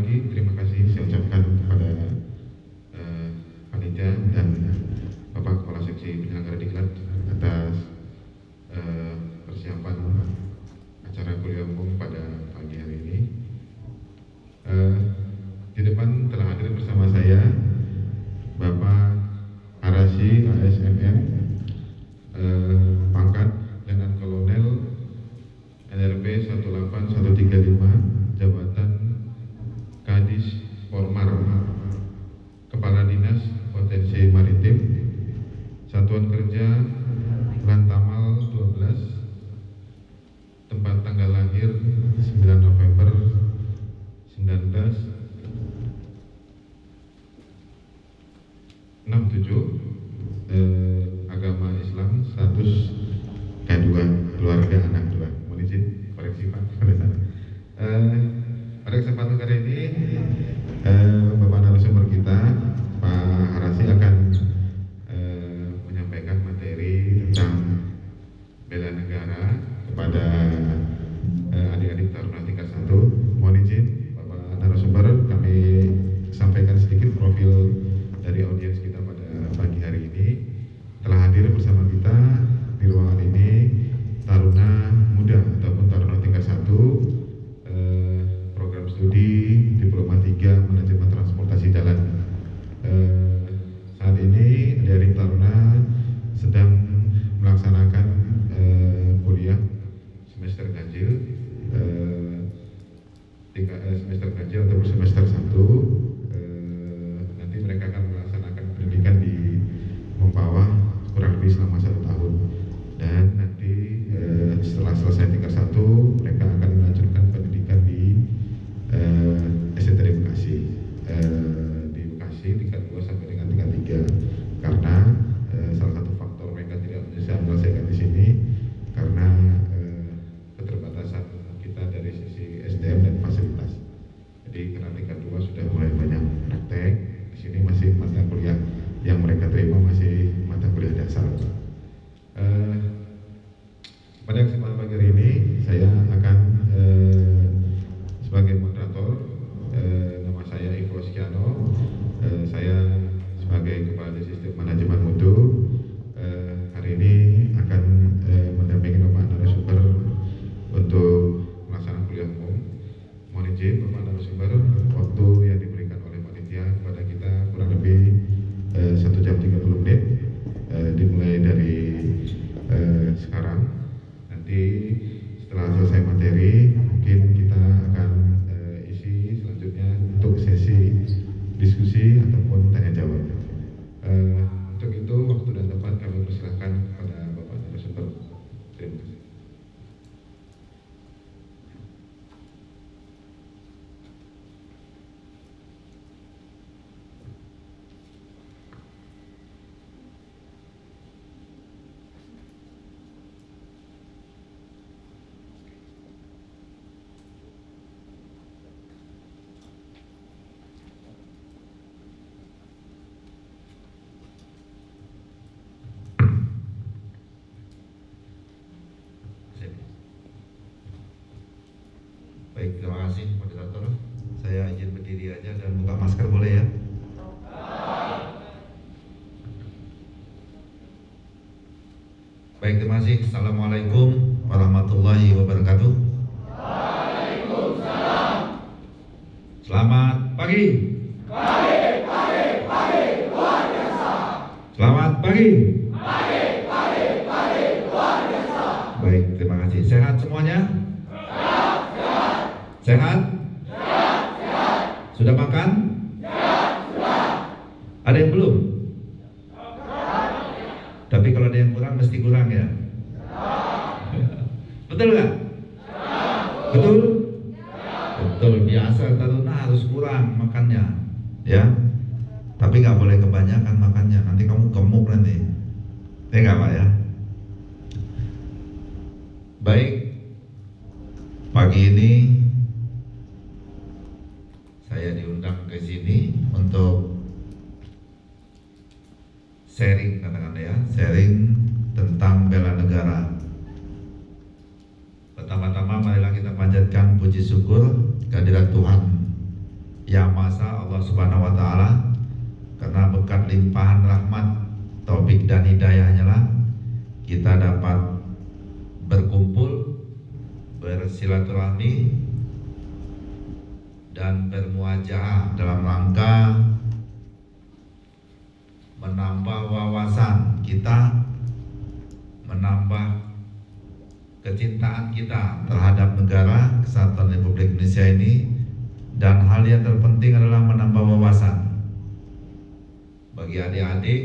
lagi terima kasih saya ucapkan kepada panitia dan Bapak Kepala Seksi Penyelenggara Diklat atas persiapan acara kuliah umum pada pagi hari ini. Di depan telah hadir bersama saya Bapak Arasi ASMM, pangkat Letnan Kolonel NRP 18135, jabatan Kadis Pormar, Kepala Dinas Potensi Maritim, Satuan Kerja Lantamal 12, tempat tanggal lahir 9 November 1967, agama Islam, status K2, keluarga anak 2. Mohon izin koreksi Pak pada sana. Pada kesempatan kali ini Bapak narasumber kita Pak Arasi akan menyampaikan materi tentang bela negara kepada adik-adik taruna tingkat 1. Mohon izin Bapak narasumber, kami sampaikan sedikit profil dari audiens kita pada pagi hari ini. Telah hadir bersama kita di ruangan ini taruna muda ataupun taruna tingkat 1, program studi Diploma 3 Manajemen Transportasi Jalan. Saat ini dari taruna sedang melaksanakan kuliah semester ganjil, semester ganjil atau semester 1. Nanti mereka akan melaksanakan pendidikan di Mempawah kurang lebih selama 1 tahun, dan nanti setelah selesai tingkat 1 mereka akan melanjutkan pendidikan di STTD Bekasi, di Bekasi tingkat 2 sampai dengan tingkat 3, karena salah satu faktor mereka tidak bisa menyelesaikan di sini karena keterbatasan kita dari sisi SDM dan fasilitas. Jadi karena tingkat 2 sudah mulai banyak praktek, di sini masih mata kuliah yang mereka terima masih mata kuliah dasar. Pada kesempatan pagi hari ini saya akan sebagai moderator, nama saya Ivo Skiano, saya sebagai Kepala Sistem Manajemen Mutu hari ini akan mendampingi Bapak narasumber untuk melaksanakan kuliah umum. Mohon izin Bapak narasumber, waktu yang diberikan oleh panitia kepada kita kurang lebih 1 jam 30 menit, dimulai dari sekarang. Nanti setelah selesai materi mungkin kita akan isi selanjutnya untuk sesi diskusi ataupun tanya jawab. Untuk itu waktu dan tempat kami persilahkan kepada Bapak narasumber. Terima kasih. Baik, terima kasih moderator. Saya izin berdiri aja dan buka masker boleh ya? Baik, terima kasih. Assalamualaikum warahmatullahi wabarakatuh. Waalaikumsalam. Selamat pagi. Pagi, luar biasa. Selamat pagi. Pagi, luar biasa. Baik, terima kasih. Sehat semuanya? Sehat? Sudah makan? Sudah. Ada yang belum? Tapi kalau ada yang kurang mesti kurang ya? Betul nggak? Betul? Betul, biasa taruna harus kurang makannya, ya. Tapi nggak boleh kebanyakan makannya, nanti kamu gemuk nanti. Nggak Pak ya? Baik, pagi ini saya diundang ke sini untuk sharing, katakan ya, sharing tentang bela negara. Pertama-tama marilah kita panjatkan puji syukur kehadirat Tuhan Ya masa Allah Subhanahu wa taala, karena berkat limpahan rahmat, taufik dan hidayahnya lah kita dapat berkumpul, bersilaturahmi dan bermuajaah dalam rangka menambah wawasan kita, menambah kecintaan kita terhadap negara Kesatuan Republik Indonesia ini, dan hal yang terpenting adalah menambah wawasan bagi adik-adik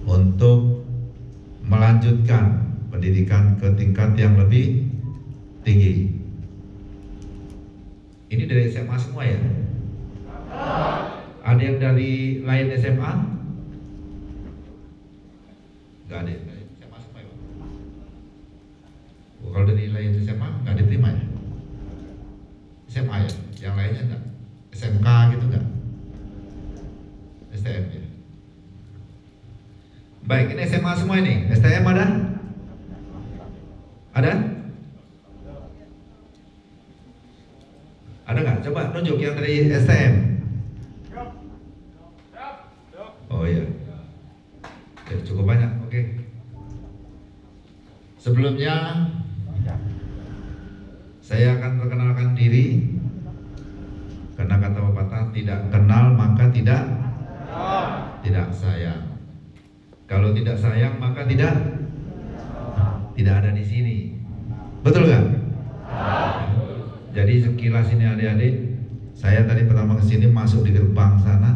untuk melanjutkan pendidikan ke tingkat yang lebih tinggi. Ini dari SMA semua ya? Ada yang dari lain SMA? Gak ada. SMA semua ya? Kalau dari lain SMA nggak diterima ya? SMA ya? Yang lainnya enggak? SMK gitu enggak? STM ya? Baik, ini SMA semua ini. STM ada? Ada? Ada nggak? Coba nunjuk yang dari STM. Oh iya. Ya, cukup banyak. Oke. Sebelumnya saya akan perkenalkan diri, karena kata pepatah tidak kenal maka tidak sayang. Kalau tidak sayang maka tidak ada di sini. Betul nggak? Jadi sekilas ini adik-adik, saya tadi pertama kesini masuk di gerbang sana.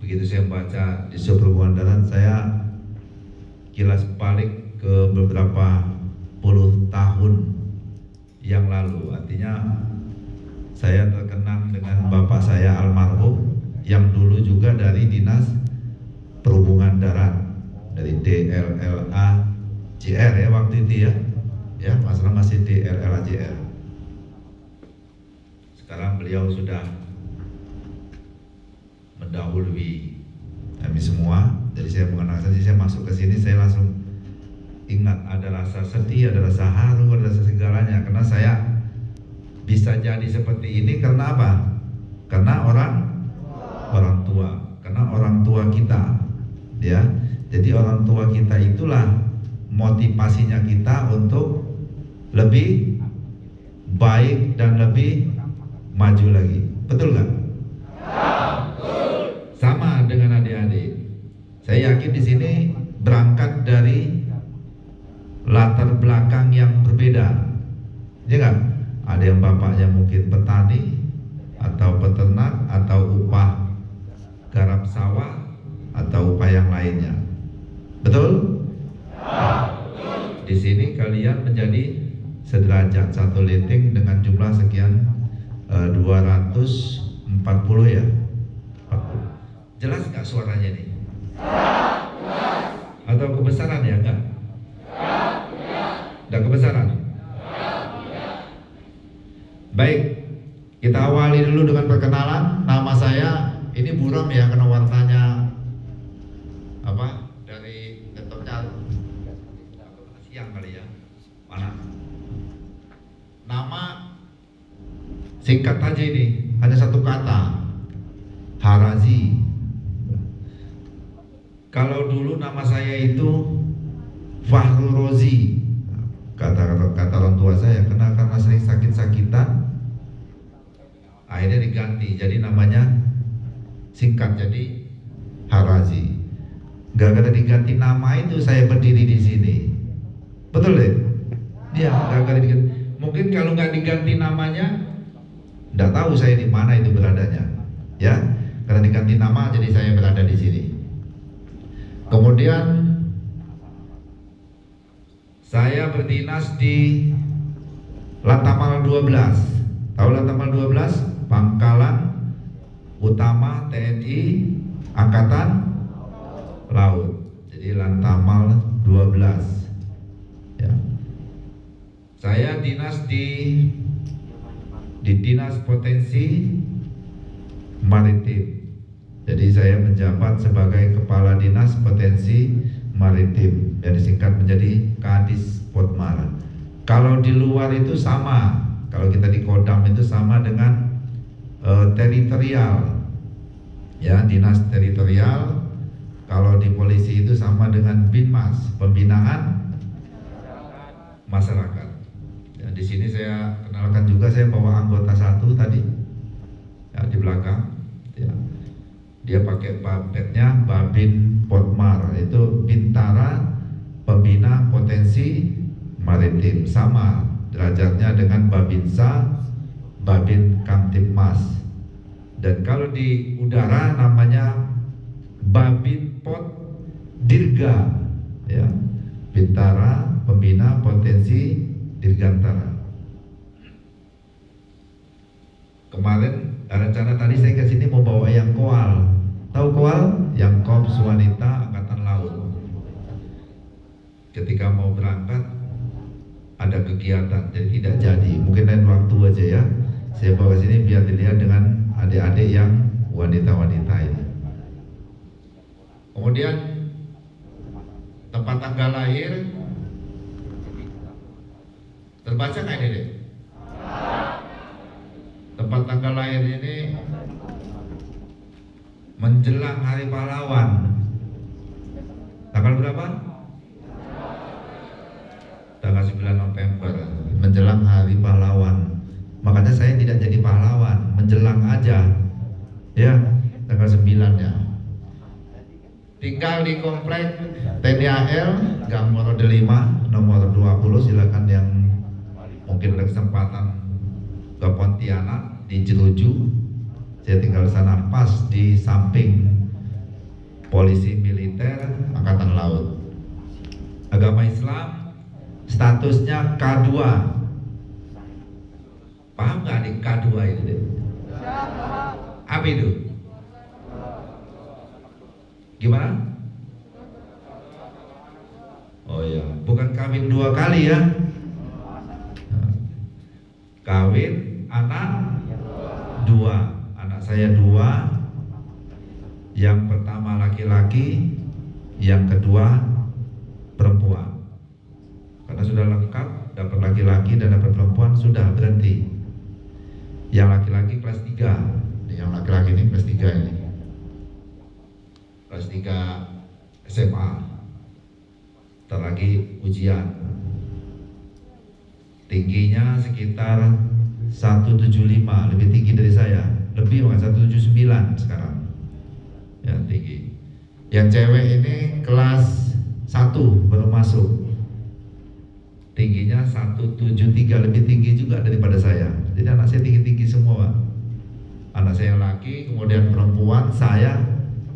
Begitu saya baca di Perhubungan Darat, saya kilas balik ke beberapa puluh tahun yang lalu. Artinya saya terkenang dengan bapak saya almarhum yang dulu juga dari Dinas Perhubungan Darat, dari DLLA JR ya waktu itu ya masalah masih DLLA JR. Sekarang beliau sudah mendahului kami semua. Jadi saya mengenal, saya masuk ke sini saya langsung ingat, ada rasa sedih, ada rasa haru, ada rasa segalanya, karena saya bisa jadi seperti ini karena apa? Karena orang tua, karena orang tua kita, ya. Jadi orang tua kita itulah motivasinya kita untuk lebih baik dan lebih maju lagi. Betul nggak? Sama dengan adik-adik. Saya yakin di sini berangkat dari latar belakang yang berbeda, ya kan? Ada yang bapaknya mungkin petani atau peternak atau upah garap sawah atau upah yang lainnya. Betul? Di sini kalian menjadi sederajat, satu liting dengan jumlah sekian 240 ya. Jelas nggak suaranya nih? Atau kebesaran ya? Enggak? Enggak kebesaran? Baik, kita awali dulu dengan perkenalan. Nama saya, ini buram ya, karena warnanya apa? Dari laptopnya siang kali ya, panas. Nama singkat aja ini, hanya satu kata, Harazi. Kalau dulu nama saya itu Fahru Rozi, kata orang tua saya, karena sering sakit-sakitan, akhirnya diganti, jadi namanya singkat, jadi Harazi. Gara-gara diganti nama itu saya berdiri di sini. Betul deh? Iya, gara-gara diganti. Mungkin kalau nggak diganti namanya, nggak tahu saya di mana itu beradanya, ya. Karena diganti nama, jadi saya berada di sini. Kemudian saya berdinas di Lantamal 12. Tahu Lantamal 12? Pangkalan Utama TNI Angkatan Laut. Jadi Lantamal 12. Ya. Saya dinas di Dinas Potensi Maritim. Jadi saya menjabat sebagai Kepala Dinas Potensi Maritim, yang disingkat menjadi Kadis Potmar. Kalau di luar itu sama, kalau kita di Kodam itu sama dengan teritorial, ya, dinas teritorial. Kalau di polisi itu sama dengan Binmas, pembinaan masyarakat. Ya, di sini saya kenalkan juga, saya bawa anggota satu tadi, ya, di belakang. Ya. Dia pakai babetnya Babin Potmar, itu Bintara Pembina Potensi Maritim, sama derajatnya dengan Babinsa, Babin Kamtipmas. Dan kalau di udara namanya Babin Pot Dirga, ya, Bintara Pembina Potensi Dirgantara. Kemarin rencana tadi saya ke sini mau bawa yang koal. Tahu koal? Yang Korps Wanita Angkatan Laut. Ketika mau berangkat ada kegiatan, jadi tidak jadi. Mungkin lain waktu aja ya. Saya bawa ke sini biar dilihat dengan adik-adik yang wanita-wanita ini. Kemudian tempat tanggal lahir terbaca nggak ini deh? Tempat tanggal lahir ini menjelang Hari Pahlawan. Tanggal berapa? Tanggal 9 November, menjelang Hari Pahlawan. Makanya saya tidak jadi pahlawan, menjelang aja. Ya, tanggal 9-nya. Tinggal di komplek TNI AL Gang Moro 5 nomor 20, silakan yang mungkin ada kesempatan ke Pontianak di Jeruju. Saya tinggal di sana pas di samping polisi militer Angkatan Laut. Agama Islam, statusnya K2. Paham nggak di K2 itu deh? Apa itu? Gimana? Oh ya, bukan kawin 2 kali ya. Kawin anak 2. Anak saya 2. Yang pertama laki-laki, yang kedua perempuan. Karena sudah lengkap, dapat laki-laki dan dapat perempuan, sudah berhenti. Yang laki-laki kelas 3. Yang laki-laki ini kelas 3 ini. Kelas 3 SMA. Ntar lagi ujian. Tingginya sekitar 175, lebih tinggi dari saya. Lebih, bukan 179 sekarang. Ya, tinggi. Yang cewek ini kelas 1 baru masuk. Tingginya 173, lebih tinggi juga daripada saya. Jadi anak saya tinggi-tinggi semua, Pak. Anak saya laki, kemudian perempuan, saya,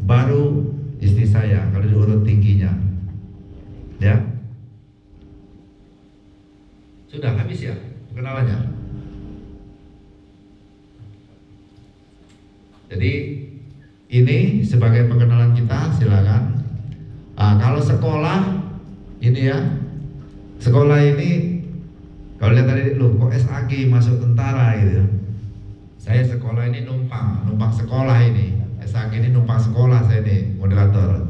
baru istri saya kalau diurut tingginya. Ya. Sudah habis ya perkenalannya. Jadi ini sebagai perkenalan kita, silakan. Kalau sekolah ini ya, sekolah ini kalau lihat tadi, loh kok SAG masuk tentara gitu. Saya sekolah ini numpang sekolah ini. SAG ini numpang sekolah saya nih, moderator.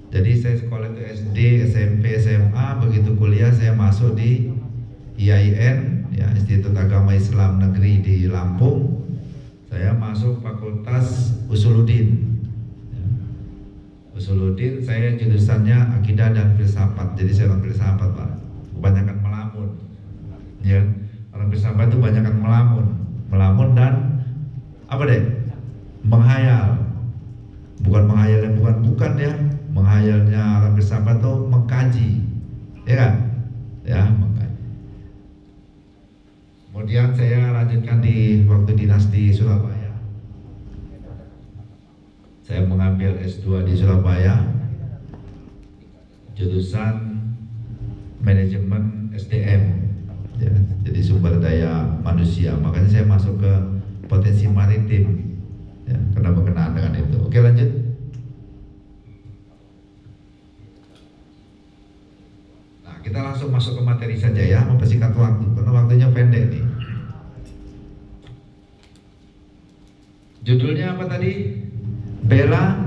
Jadi saya sekolah itu SD, SMP, SMA, begitu kuliah saya masuk di IAIN, ya, Institut Agama Islam Negeri di Lampung. Saya masuk Fakultas Usuluddin. Usuluddin, saya jurusannya Akidah dan Filsafat. Jadi saya orang filsafat, Pak. Kebanyakan melamun. Ya, orang filsafat itu kebanyakan melamun dan apa deh? Menghayal. Bukan menghayal yang bukan ya. Menghayalnya orang filsafat itu mengkaji. Ya kan? Ya, mengkaji. Kemudian saya lanjutkan di waktu dinas di Surabaya. Saya mengambil S2 di Surabaya, jurusan manajemen SDM, ya, jadi sumber daya manusia. Makanya saya masuk ke potensi maritim, ya, karena berkenaan dengan itu. Oke, lanjut. Nah, kita langsung masuk ke materi saja ya, mempersingkat waktu karena waktunya pendek nih. Judulnya apa tadi? Bela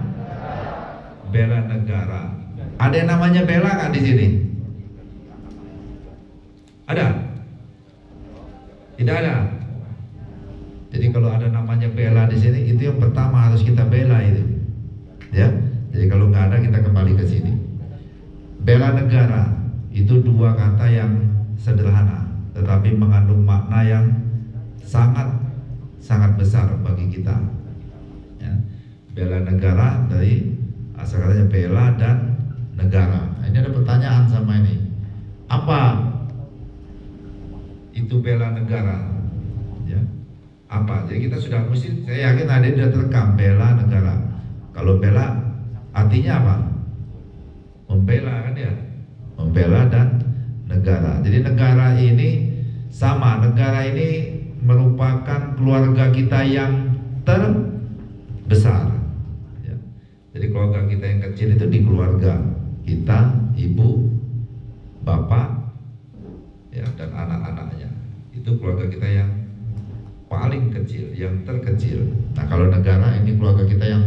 negara. Ada yang namanya bela nggak di sini? Ada? Tidak ada. Jadi kalau ada namanya bela di sini, itu yang pertama harus kita bela itu. Ya. Jadi kalau nggak ada, kita kembali ke sini. Bela negara itu dua kata yang sederhana, tetapi mengandung makna yang sangat besar bagi kita. Ya. Bela negara dari asal katanya bela dan negara. Nah, ini ada pertanyaan sama ini. Apa itu bela negara? Ya. Apa? Jadi kita sudah mesti, saya yakin ada sudah terekam bela negara. Kalau bela artinya apa? Membela kan ya? Membela dan negara. Jadi negara ini sama, negara ini merupakan keluarga kita yang terbesar. Ya. Jadi keluarga kita yang kecil itu di keluarga kita, ibu, bapak, ya, dan anak-anaknya. Itu keluarga kita yang paling kecil, yang terkecil. Nah, kalau negara ini keluarga kita yang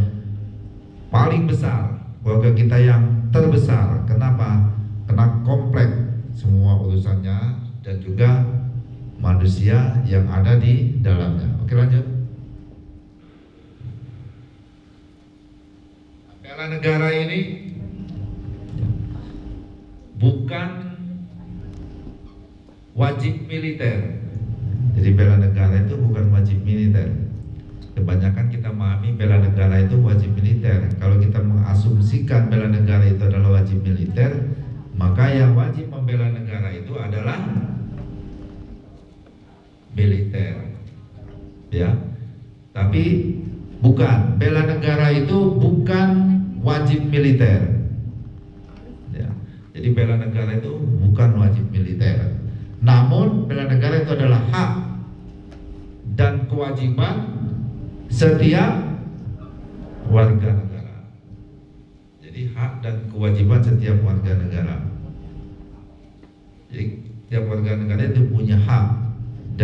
paling besar, keluarga kita yang terbesar. Kenapa? Karena kompleks semua urusannya dan juga manusia yang ada di dalamnya. Oke, lanjut. Bela negara ini bukan wajib militer. Jadi bela negara itu bukan wajib militer. Kebanyakan kita memahami bela negara itu wajib militer. Kalau kita mengasumsikan bela negara itu adalah wajib militer, maka yang wajib membela negara itu adalah militer. Ya. Tapi bukan, bela negara itu bukan wajib militer. Ya. Jadi bela negara itu bukan wajib militer. Namun bela negara itu adalah hak dan kewajiban setiap warga negara. Jadi hak dan kewajiban setiap warga negara. Jadi setiap warga negara itu punya hak